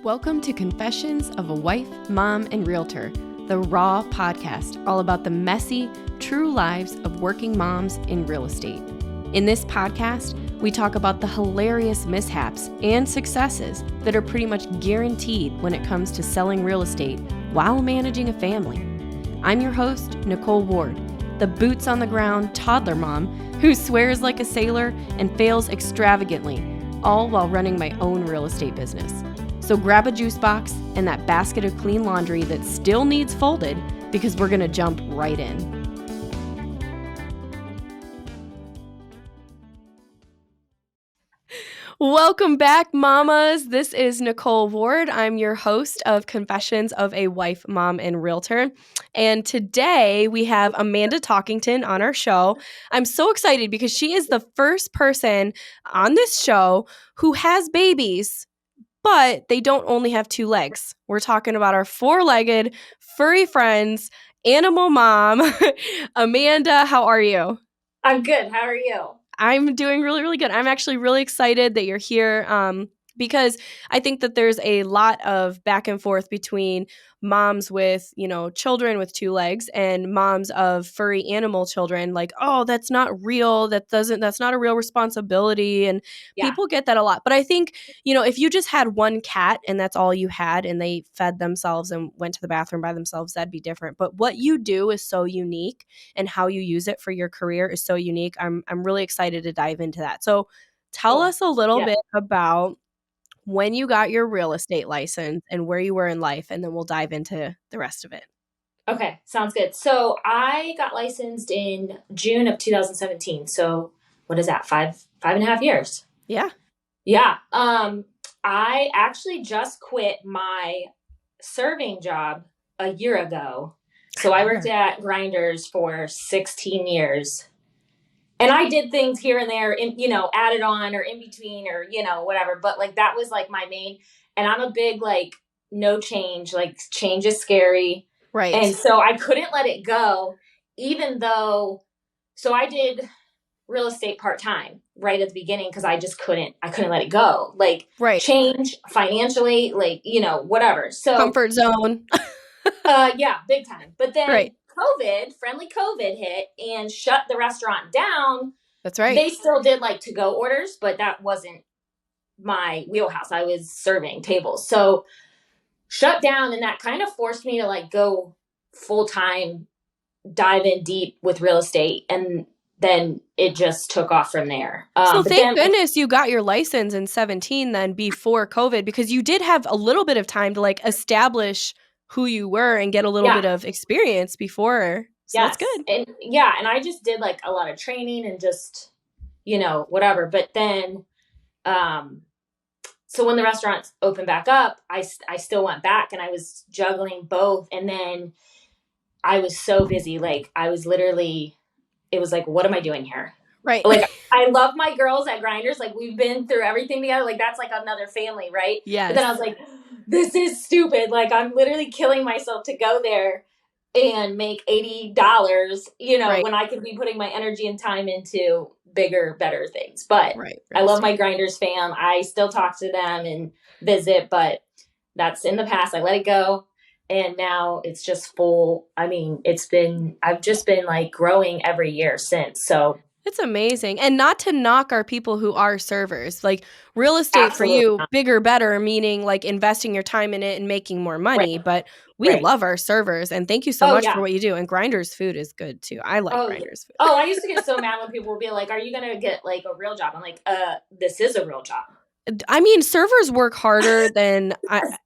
Welcome to Confessions of a Wife, Mom, and Realtor, the Raw podcast, all about the messy, true lives of working moms in real estate. In this podcast, we talk about the hilarious mishaps and successes that are pretty much guaranteed when it comes to selling real estate while managing a family. I'm your host, Nicole Ward, the boots on the ground toddler mom who swears like a sailor and fails extravagantly, all while running my own real estate business. So grab a juice box and that basket of clean laundry that still needs folded because we're going to jump right in. Welcome back, mamas. This is Nicole Ward. I'm your host of Confessions of a Wife, Mom, and Realtor. And today we have Amanda Talkington on our show. I'm so excited because she is the first person on this show who has babies, but they don't only have two legs. We're talking about our four-legged, furry friends, animal mom. Amanda, how are you? I'm good. How are you? I'm doing really, really good. I'm actually really excited that you're here because I think that there's a lot of back and forth between moms with, children with two legs and moms of furry animal children. Like, oh, that's not real. That's not a real responsibility. And people get that a lot. But I think, if you just had one cat and that's all you had and they fed themselves and went to the bathroom by themselves, that'd be different. But what you do is so unique and how you use it for your career is so unique. I'm really excited to dive into that. So tell us a little bit about when you got your real estate license and where you were in life, and then we'll dive into the rest of it. Okay, sounds good. So I got licensed in June of 2017. So what is that? Five and a half years. Yeah. Yeah. I actually just quit my serving job a year ago. So I worked at Grinders for 16 years. And I did things here and there, added on or in between or, whatever. But that was my main. And I'm a big, no change. Change is scary. Right. And so I couldn't let it go, even though. So I did real estate part-time right at the beginning because I couldn't let it go. Change financially, whatever. So comfort zone. Yeah, big time. But then friendly COVID hit and shut the restaurant down. That's right. They still did to-go orders, but that wasn't my wheelhouse. I was serving tables. So shut down, and that kind of forced me to go full-time, dive in deep with real estate. And then it just took off from there. So thank goodness you got your license in 2017 then before COVID, because you did have a little bit of time to establish who you were and get a little bit of experience before. So that's good. And I just did a lot of training and just, whatever. But then, so when the restaurants opened back up, I still went back and I was juggling both. And then I was so busy. I was literally, it was what am I doing here? Right. I love my girls at Grinders. We've been through everything together. That's another family, right? Yeah. But then I was this is stupid. I'm literally killing myself to go there and make $80, when I could be putting my energy and time into bigger, better things. But I love my Grinders fam. I still talk to them and visit, but that's in the past. I let it go. And now it's just full. I mean, I've just been growing every year since. So it's amazing. And not to knock our people who are servers, real estate for you, bigger, better, meaning investing your time in it and making more money. Right. But we love our servers, and thank you so much for what you do. And Grinders food is good too. I like Grinders food. I used to get so mad when people would be like, are you going to get a real job? I'm this is a real job. I mean, servers work harder than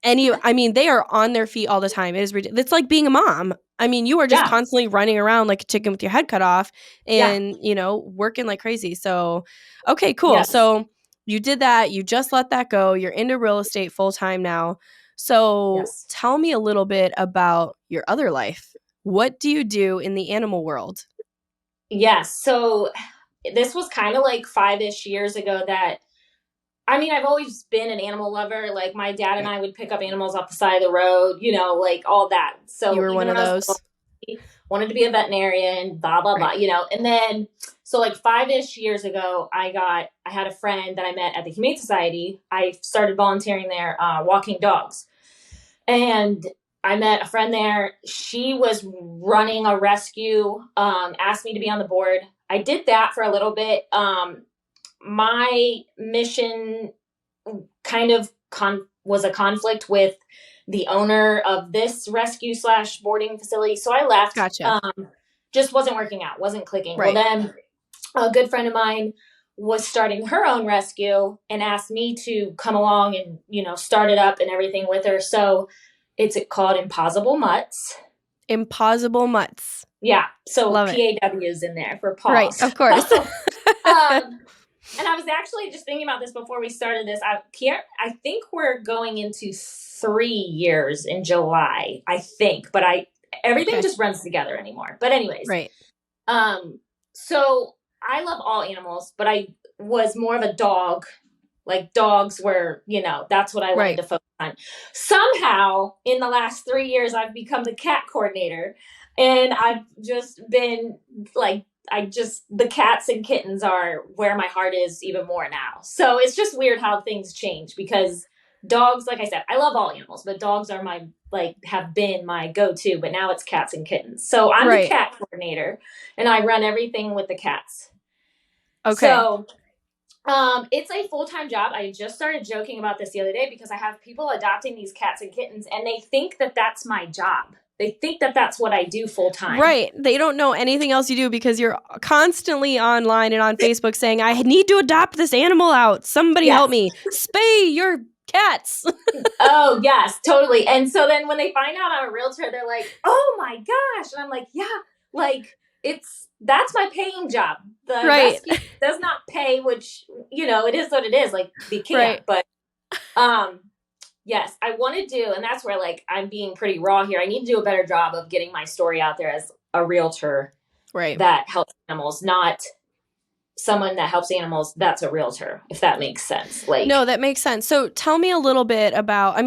they are on their feet all the time. It is ridiculous. It's like being a mom. I mean, you are just constantly running around like a chicken with your head cut off and, working like crazy. So, okay, cool. Yes. So you did that. You just let that go. You're into real estate full time now. So tell me a little bit about your other life. What do you do in the animal world? Yes. So this was kind of 5-ish years ago that, I've always been an animal lover. My dad and I would pick up animals off the side of the road, all that. So you were one of those. Wanted to be a veterinarian, blah, blah, blah, and then, So like 5-ish years ago, I had a friend that I met at the Humane Society. I started volunteering there, walking dogs. And I met a friend there. She was running a rescue, asked me to be on the board. I did that for a little bit. My mission kind of was a conflict with the owner of this rescue slash boarding facility. So I left. Gotcha. Just wasn't working out, wasn't clicking. Right. Well, then a good friend of mine was starting her own rescue and asked me to come along and, start it up and everything with her. So it's called Impossible Mutts. Impossible Mutts. Yeah. So Love it. PAW's in there for Paws. Right, of course. And I was actually just thinking about this before we started this. I think we're going into 3 years in July, I think, but everything just runs together anymore. But anyways. Right. So I love all animals, but I was more of a dog. Like dogs were, that's what I wanted to focus on. Somehow in the last 3 years, I've become the cat coordinator, and I've just been like, the cats and kittens are where my heart is even more now. So it's just weird how things change, because dogs, like I said, I love all animals, but dogs are have been my go-to, but now it's cats and kittens. So I'm the cat coordinator, and I run everything with the cats. Okay. So it's a full-time job. I just started joking about this the other day, because I have people adopting these cats and kittens, and they think that that's my job. They think that that's what I do full time. Right. They don't know anything else you do, because you're constantly online and on Facebook saying, I need to adopt this animal out. Somebody help me. Spay your cats. Oh, yes, totally. And so then when they find out I'm a realtor, they're like, oh my gosh. And I'm like, yeah, like that's my paying job. The rescue does not pay, which, it is what it is. Like, they can't. But yes, I want to do, and that's where I'm being pretty raw here. I need to do a better job of getting my story out there as a realtor that helps animals, not someone that helps animals that's a realtor, if that makes sense. No, that makes sense. So tell me a little bit about,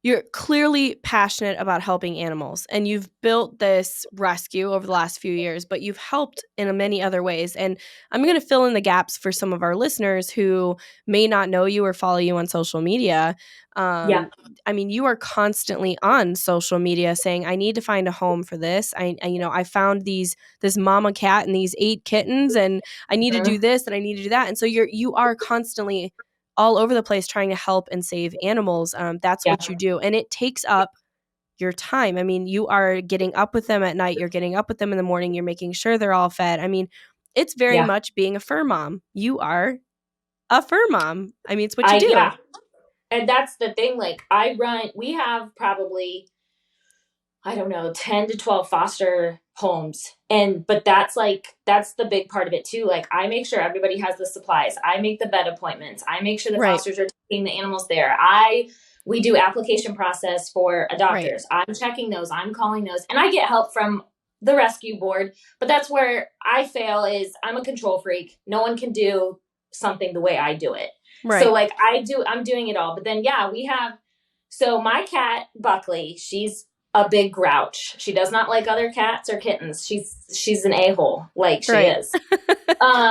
you're clearly passionate about helping animals, and you've built this rescue over the last few years, but you've helped in many other ways. And I'm going to fill in the gaps for some of our listeners who may not know you or follow you on social media. You are constantly on social media saying, I need to find a home for this. I found this mama cat and these 8 kittens, and I need to do this and I need to do that. And so you are constantly all over the place trying to help and save animals. That's what you do. And it takes up your time. You are getting up with them at night. You're getting up with them in the morning. You're making sure they're all fed. It's very much being a fur mom. You are a fur mom. It's what you do. Yeah. And that's the thing. We have probably, I don't know, 10 to 12 foster homes. But that's the big part of it too. I make sure everybody has the supplies. I make the vet appointments. I make sure the fosters are taking the animals there. We do application process for adopters. I'm checking those. I'm calling those. And I get help from the rescue board. But that's where I fail, is I'm a control freak. No one can do something the way I do it. So I'm doing it all. But then, so my cat, Buckley, she's a big grouch. She does not like other cats or kittens. She's an a-hole. She is.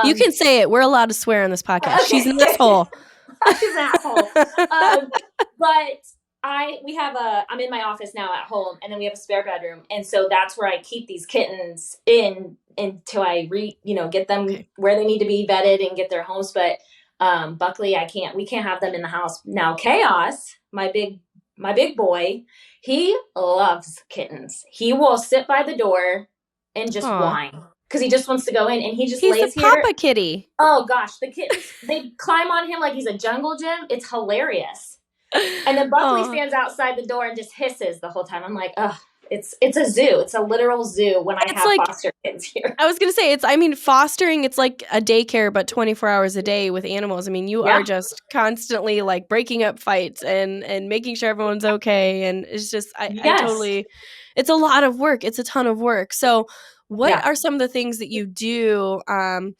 You can say it. We're allowed to swear on this podcast. Okay. She's an asshole. She's an asshole. But I'm in my office now at home, and then we have a spare bedroom. And so that's where I keep these kittens in until I get them where they need to be vetted and get their homes. But Buckley, we can't have them in the house. Now, Chaos, my big boy, he loves kittens. He will sit by the door and just whine, because he just wants to go in, and he's lays the here. Papa kitty. Oh gosh, the kittens, they climb on him like he's a jungle gym. It's hilarious. And then Buckley stands outside the door and just hisses the whole time. I'm like, ugh. It's a zoo. It's a literal zoo when I have foster kids here. I was going to say, fostering, it's like a daycare, but 24 hours a day with animals. You are just constantly breaking up fights and making sure everyone's okay. And it's just, I totally, it's a lot of work. It's a ton of work. So what are some of the things that you do, that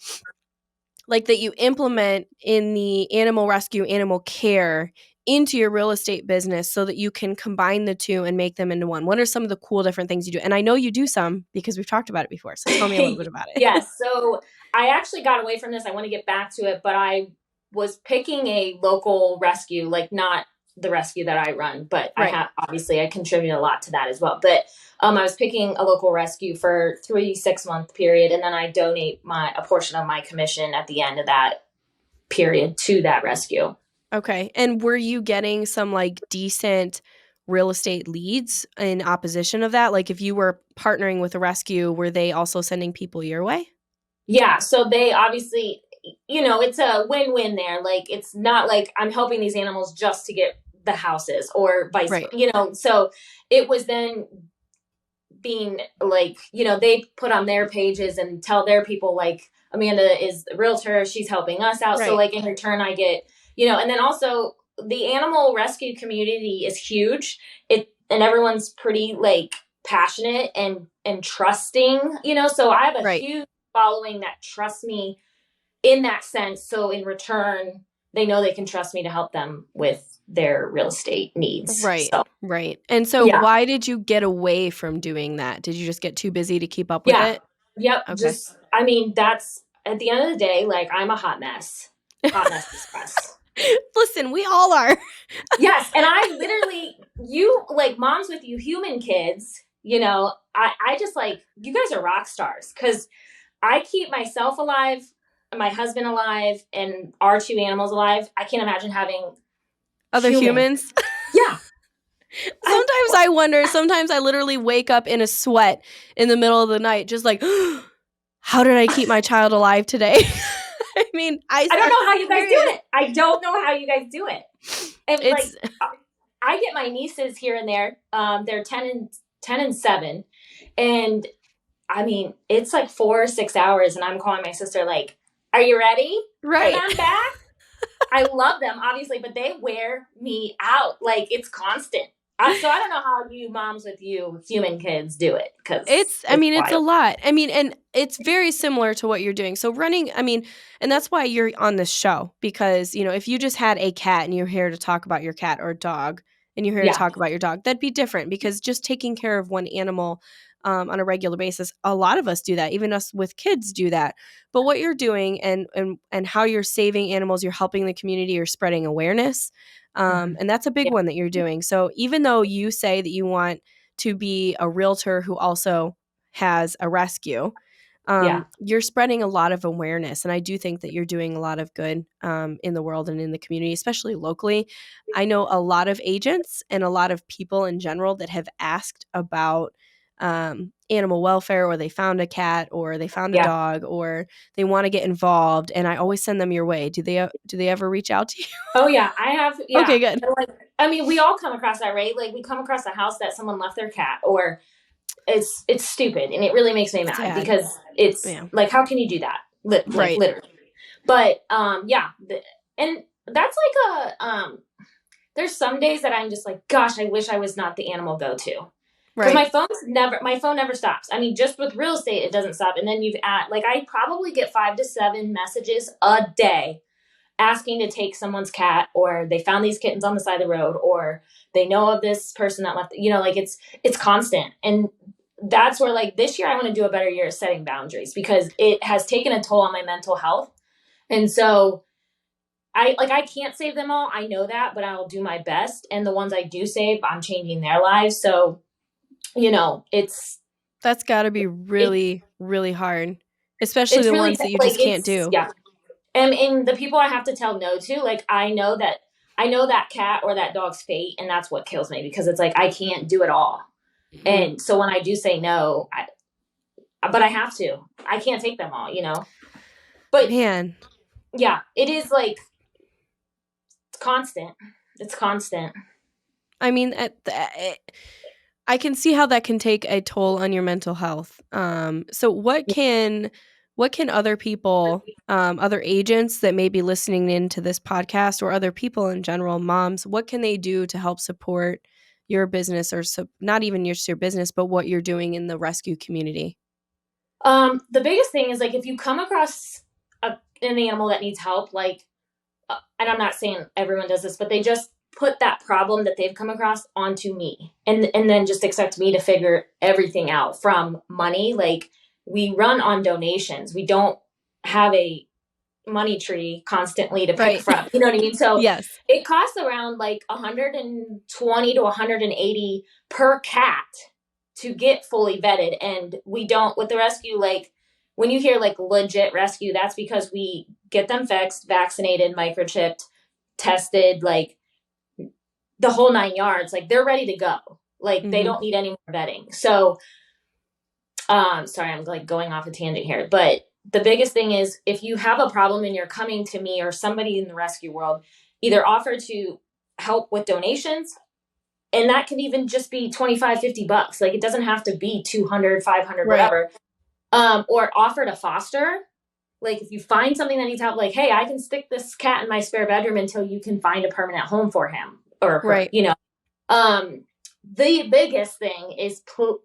you implement in the animal rescue, animal care into your real estate business so that you can combine the two and make them into one? What are some of the cool different things you do? And I know you do some because we've talked about it before. So tell me a little bit about it. Yes. So I actually got away from this. I want to get back to it, but I was picking a local rescue, like not the rescue that I run, but I Right. have, obviously I contribute a lot to that as well. But I was picking a local rescue for 3 6 month period. And then I donate a portion of my commission at the end of that period to that rescue. Okay. And were you getting some like decent real estate leads in opposition of that? Like if you were partnering with a rescue, were they also sending people your way? Yeah. So they obviously, it's a win-win there. Like, it's not like I'm helping these animals just to get the houses or vice, Right. So it was then being like, they put on their pages and tell their people like, Amanda is the realtor, she's helping us out. So Right. like in return I get, and then also the animal rescue community is huge. And everyone's pretty like passionate and trusting, so I have a Right. huge following that trusts me in that sense. So in return, they know they can trust me to help them with their real estate needs. Right. So Right. And so yeah. why did you get away from doing that? Did you just get too busy to keep up with Yeah. it? Yep. Okay. That's at the end of the day, like I'm a hot mess. Hot mess express. Listen, we all are. Yes. And I literally, you like moms with you human kids, I just like, you guys are rock stars because I keep myself alive, my husband alive, and our 2 animals alive. I can't imagine having Other humans. Yeah. Sometimes I wonder, sometimes I literally wake up in a sweat in the middle of the night, just like, how did I keep my child alive today? I mean, I don't know how you guys do it. I don't know how you guys do it. And It's like, I get my nieces here and there. They're 10 and 7. And I mean, it's like 4 or 6 hours. And I'm calling my sister like, are you ready? right. And I'm back. I love them, obviously, but they wear me out. Like, it's constant. So I don't know how you moms with you human kids do it. Because It's a wild. lot. I mean, and it's very similar to what you're doing. So running, and that's why you're on this show because, if you just had a cat and you're here to talk about your cat or dog and you're here to Yeah. talk about your dog, that'd be different because just taking care of one animal on a regular basis, a lot of us do that. Even us with kids do that. But what you're doing and how you're saving animals, you're helping the community, you're spreading awareness. And that's a big Yeah. one that you're doing. So even though you say that you want to be a realtor who also has a rescue, Yeah. you're spreading a lot of awareness. And I do think that you're doing a lot of good in the world and in the community, especially locally. I know a lot of agents and a lot of people in general that have asked about animal welfare, or they found a cat or they found a Yeah. dog or they want to get involved. And I always send them your way. Do they ever reach out to you? Oh yeah, I have. Yeah. Okay, good. Like, we all come across that, right? Like we come across a house that someone left their cat, or it's stupid, and it really makes me mad Sad. because it's Yeah. like, how can you do that? Like Right. literally. But yeah, and that's like there's some days that I'm just like, gosh, I wish I was not the animal go-to. Because Right. my phone never stops. I mean, just with real estate, it doesn't stop. And then I probably get 5 to 7 messages a day asking to take someone's cat, or they found these kittens on the side of the road, or they know of this person that left, like it's constant. And that's where like this year I want to do a better year of setting boundaries because it has taken a toll on my mental health. And so I can't save them all. I know that, but I'll do my best. And the ones I do save, I'm changing their lives. So, That's got to be really, really hard, especially it's the really ones that you like, just can't do. yeah. And the people I have to tell no to, like, I know that cat or that dog's fate, and that's what kills me because it's like I can't do it all. Mhm. And so when I do say no, but I have to. I can't take them all, But Man, yeah, it is like it's constant. It's constant. I mean, I can see how that can take a toll on your mental health. So what can other people, other agents that may be listening into this podcast, or other people in general, moms, what can they do to help support your business, or not even just your business, but what you're doing in the rescue community? The biggest thing is like if you come across an animal that needs help, like, and I'm not saying everyone does this, but they just put that problem that they've come across onto me, and then just expect me to figure everything out from money. Like, we run on donations. We don't have a money tree constantly to pick Right. from. You know what I mean? So Yes. it costs around like 120 to 180 per cat to get fully vetted. And we don't, with the rescue, like, when you hear like legit rescue, that's because we get them fixed, vaccinated, microchipped, tested, like the whole 9 yards. Like, they're ready to go. Like, they don't need any more vetting. So sorry, I'm like going off a tangent here, but the biggest thing is, if you have a problem and you're coming to me or somebody in the rescue world, either offer to help with donations, and that can even just be 25, $50. Like, it doesn't have to be 200, 500, Right. whatever. Or offer to foster. Like, if you find something that needs help, like, hey, I can stick this cat in my spare bedroom until you can find a permanent home for him or her, Right. you know. The biggest thing is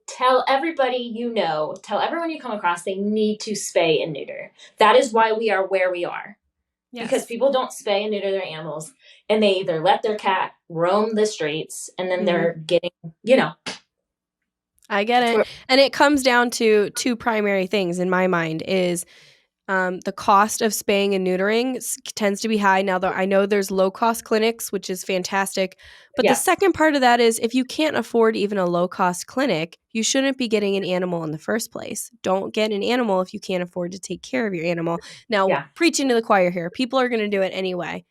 tell everybody you know, tell everyone you come across, they need to spay and neuter. That is why we are where we are. Yes. Because people don't spay and neuter their animals, and they either let their cat roam the streets, and then they're getting, you know. I get it. And it comes down to two primary things in my mind is the cost of spaying and neutering tends to be high. Now, though, I know there's low-cost clinics, which is fantastic. But the second part of that is, if you can't afford even a low-cost clinic, you shouldn't be getting an animal in the first place. Don't get an animal if you can't afford to take care of your animal. Now, preaching to the choir here, people are going to do it anyway.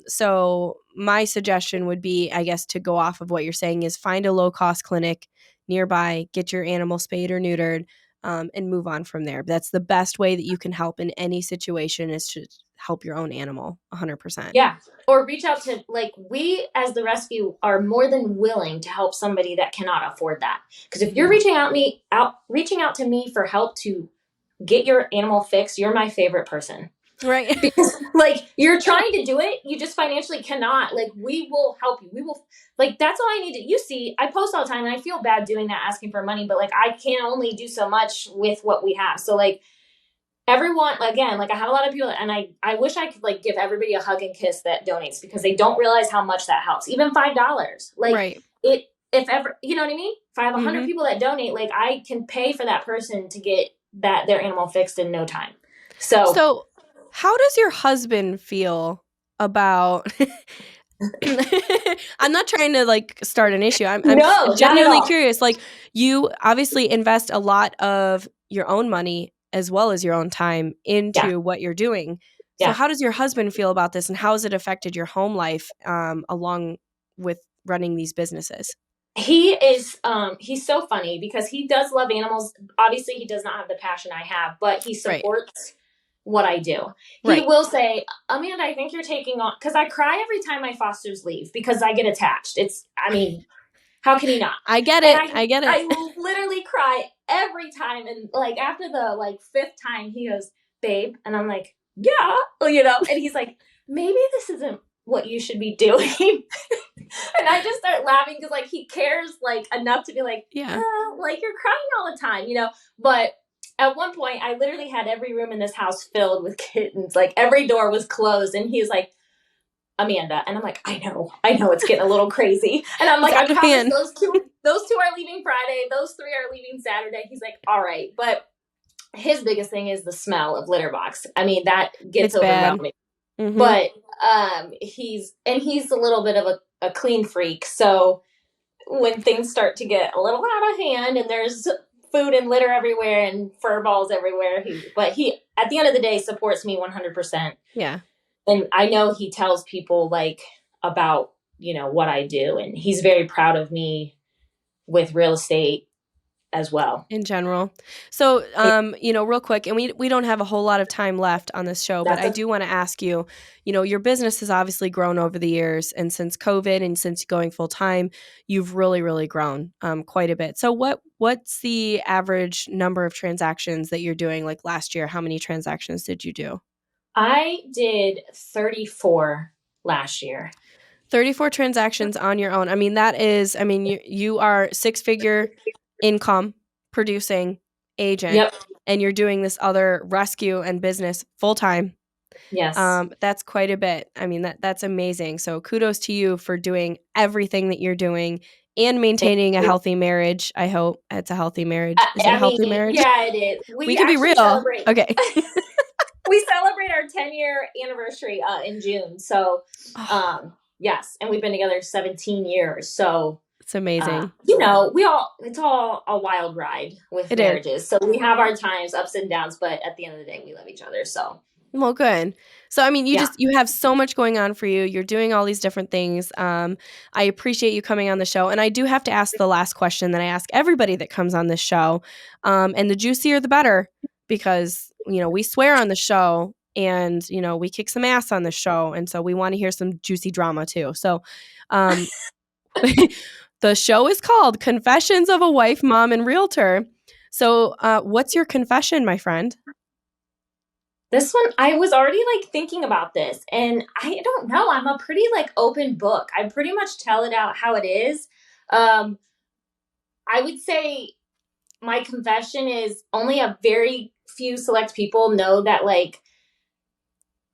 So my suggestion would be, I guess, to go off of what you're saying, is find a low-cost clinic nearby, get your animal spayed or neutered, and move on from there. That's the best way that you can help in any situation, is to help your own animal 100%. Yeah. Or reach out to, like, we as the rescue are more than willing to help somebody that cannot afford that. Because if you're reaching out to me for help to get your animal fixed, you're my favorite person. Right. Because, like, you're trying to do it, you just financially cannot. Like, we will help you. We will, like, that's all I need to, you see, I post all the time, and I feel bad doing that, asking for money, but like, I can only do so much with what we have. So, like, everyone, again, like, I have a lot of people, and I wish I could, like, give everybody a hug and kiss that donates, because they don't realize how much that helps. Even $5. Like, if ever, you know what I mean? If I have 100 people that donate, like, I can pay for that person to get their animal fixed in no time. So how does your husband feel about I'm not trying to, like, start an issue. I'm no, genuinely curious. Like, you obviously invest a lot of your own money as well as your own time into what you're doing. So how does your husband feel about this, and how has it affected your home life along with running these businesses? He is he's so funny, because he does love animals. Obviously, he does not have the passion I have, but he supports what I do. He will say, Amanda, I think you're taking on, because I cry every time my fosters leave, because I get attached. I mean, how can he not? I get it. I get it. I literally cry every time. And like, after the like fifth time, he goes, babe. And I'm like, yeah, you know, and he's like, maybe this isn't what you should be doing. And I just start laughing, because like, he cares like enough to be like, like, you're crying all the time, you know. But at one point, I literally had every room in this house filled with kittens. Like, every door was closed, and he's like, Amanda. And I'm like, I know it's getting a little crazy. And I'm like, I promise those two are leaving Friday. Those three are leaving Saturday. He's like, all right. But his biggest thing is the smell of litter box. I mean, that gets overwhelming. But he's a little bit of a clean freak. So when things start to get a little out of hand, and there's food and litter everywhere and fur balls everywhere, he at the end of the day supports me 100%. Yeah. And I know he tells people like about, you know, what I do, and he's very proud of me with real estate as well. In general. So, you know, real quick, and we don't have a whole lot of time left on this show, but I do want to ask you, you know, your business has obviously grown over the years, and since COVID and since going full time, you've really, really grown quite a bit. So what's the average number of transactions that you're doing? Like last year, how many transactions did you do? I did 34 last year. 34 transactions on your own. I mean, you are 6-figure income producing agent, and you're doing this other rescue and business full time. Yes. That's quite a bit. I mean, that's amazing. So kudos to you for doing everything that you're doing and Thank maintaining a you. healthy marriage. I hope it's a healthy marriage. Is it a I healthy mean, marriage? yeah, it is. We We can be actually real. celebrate. Okay. We celebrate our 10-year anniversary in June. So, Oh, yes, and we've been together 17 years. So, it's amazing. it's all a wild ride with It is. marriages. So we have our times, ups and downs, but at the end of the day, we love each other. So, Well, good. So, I mean, yeah. you have so much going on for you. You're doing all these different things. I appreciate you coming on the show. And I do have to ask the last question that I ask everybody that comes on this show. And the juicier, the better, because, we swear on the show and, we kick some ass on the show. And so we want to hear some juicy drama too. So, um, the show is called Confessions of a Wife, Mom, and Realtor. So, what's your confession, my friend? This one, I was already like thinking about this, and I don't know. I'm a pretty like open book. I pretty much tell it out how it is. Um, I would say my confession is only a very few select people know that like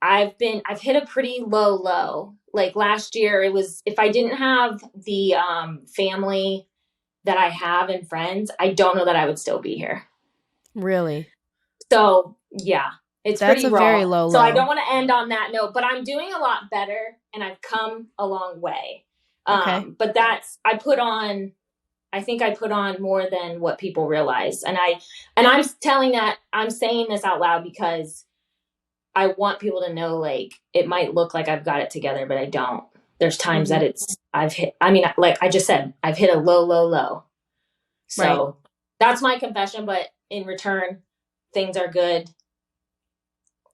I've hit a pretty low. Like last year it was, if I didn't have the family that I have and friends, I don't know that I would still be here. Really? So, yeah, it's That's pretty a very raw. low So, I low. don't want to end on that note, but I'm doing a lot better and I've come a long way. Okay. But I think I put on more than what people realize. And I'm saying this out loud because I want people to know, like, it might look like I've got it together, but I don't. There's times Mhm. that like I just said, I've hit a low. Right. So that's my confession. But in return, things are good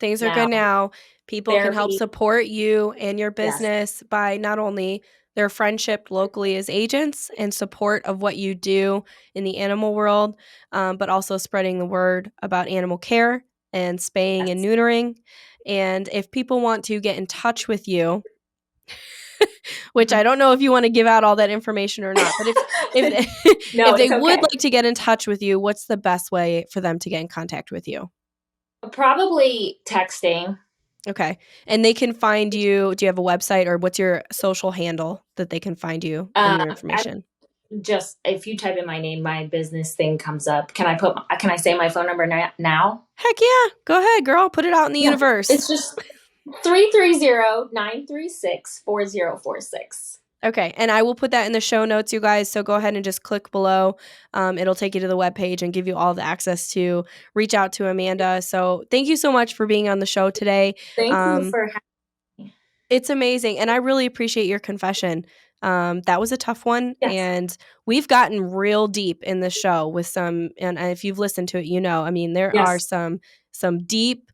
Things are now. good now. People can help Therapy. support you and your Yes. business by not only their friendship locally as agents and support of what you do in the animal world, but also spreading the word about animal care and spaying and Yes. neutering. And if people want to get in touch with you, which Mhm. I don't know if you want to give out all that information or not, but if No, if they it's would okay. like to get in touch with you, what's the best way for them to get in contact with you? Probably texting. Okay. And they can find you. Do you have a website or what's your social handle that they can find you and your I'm information? just, if you type in my name, my business thing comes up. Can I say my phone number now? Heck yeah. Go ahead, girl. Put it out in the Yeah. universe. It's just 330-936-4046. Okay. And I will put that in the show notes, you guys. So go ahead and just click below. It'll take you to the webpage and give you all the access to reach out to Amanda. So thank you so much for being on the show today. Thank you Um, for having me. It's amazing, and I really appreciate your confession. That was a tough one, Yes. and we've gotten real deep in the show with some. And if you've listened to it, I mean, there are Yes. some deep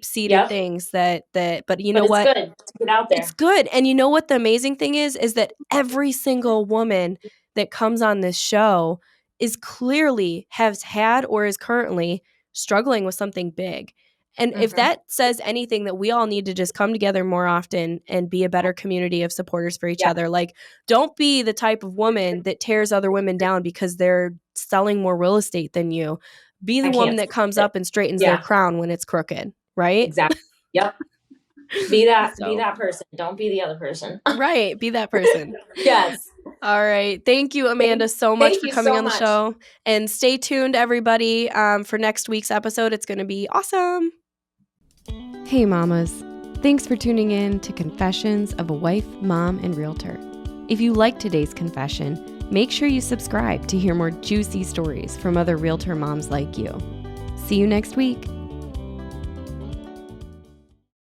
seated Yep. things that. But you But know it's what? good to get out It's there. good. And you know what the amazing thing is that every single woman that comes on this show is clearly has had or is currently struggling with something big. And if Hmm. that says anything, that we all need to just come together more often and be a better community of supporters for each Yeah. other. Like, don't be the type of woman that tears other women down because they're selling more real estate than you. Be the I woman can't that comes stand it. up and straightens their Yeah. crown when it's crooked, right? Exactly. Yep. Be So, that person. Don't be the other person. right, be that person. Yes. All right. Thank you, Amanda, so much Thank for you coming so on the much. show. And stay tuned, everybody, for next week's episode. It's going to be awesome. Hey, mamas. Thanks for tuning in to Confessions of a Wife, Mom, and Realtor. If you liked today's confession, make sure you subscribe to hear more juicy stories from other realtor moms like you. See you next week.